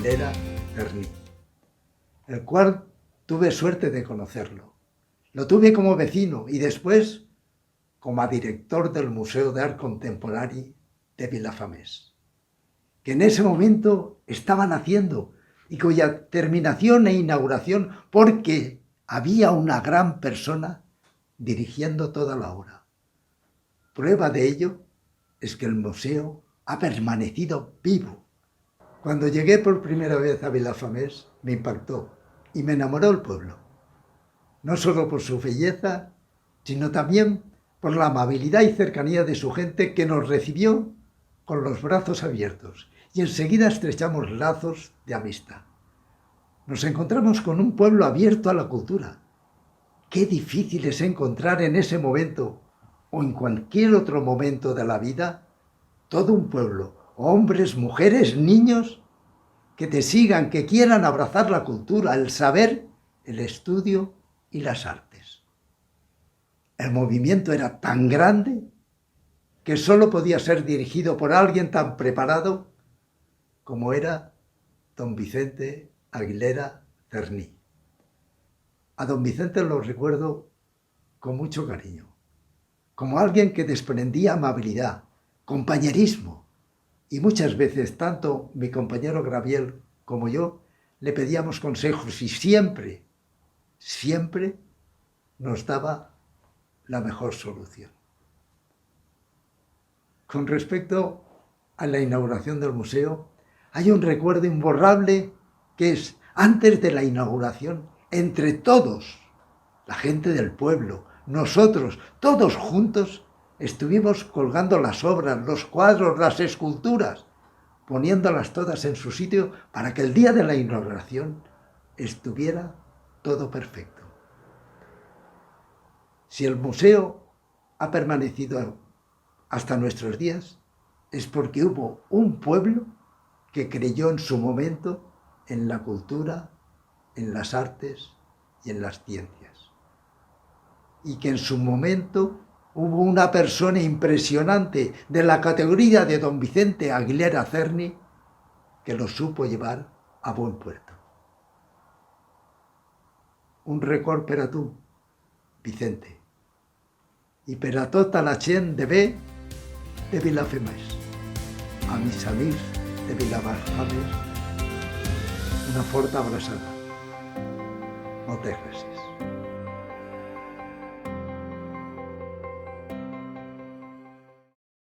Aguilera Cerny, el cual tuve suerte de conocerlo. Lo tuve como vecino y después como director del Museo de Arte Contemporáneo de Vilafamés, que en ese momento estaban haciendo y cuya terminación e inauguración, porque había una gran persona dirigiendo toda la obra. Prueba de ello es que el museo ha permanecido vivo. Cuando llegué por primera vez a Vilafamés, me impactó y me enamoró el pueblo, no solo por su belleza, sino también por la amabilidad y cercanía de su gente, que nos recibió con los brazos abiertos y enseguida estrechamos lazos de amistad. Nos encontramos con un pueblo abierto a la cultura. Qué difícil es encontrar en ese momento o en cualquier otro momento de la vida todo un pueblo, hombres, mujeres, niños, que te sigan, que quieran abrazar la cultura, el saber, el estudio y las artes. El movimiento era tan grande que solo podía ser dirigido por alguien tan preparado como era don Vicente Aguilera Cerny. A don Vicente lo recuerdo con mucho cariño, como alguien que desprendía amabilidad, compañerismo, y muchas veces tanto mi compañero Gabriel como yo le pedíamos consejos y siempre nos daba la mejor solución. Con respecto a la inauguración del museo, hay un recuerdo imborrable que es, antes de la inauguración, entre todos, la gente del pueblo, nosotros, todos juntos, estuvimos colgando las obras, los cuadros, las esculturas, poniéndolas todas en su sitio para que el día de la inauguración estuviera todo perfecto. Si el museo ha permanecido hasta nuestros días, es porque hubo un pueblo que creyó en su momento en la cultura, en las artes y en las ciencias. Y que en su momento hubo una persona impresionante de la categoría de don Vicente Aguilera Cerny que lo supo llevar a buen puerto. Un record per a tu, Vicente, i per a tota la gent de bé de Vilafamés. A mis amics de Vilafamés, una forta abraçada. Moltes gràcies.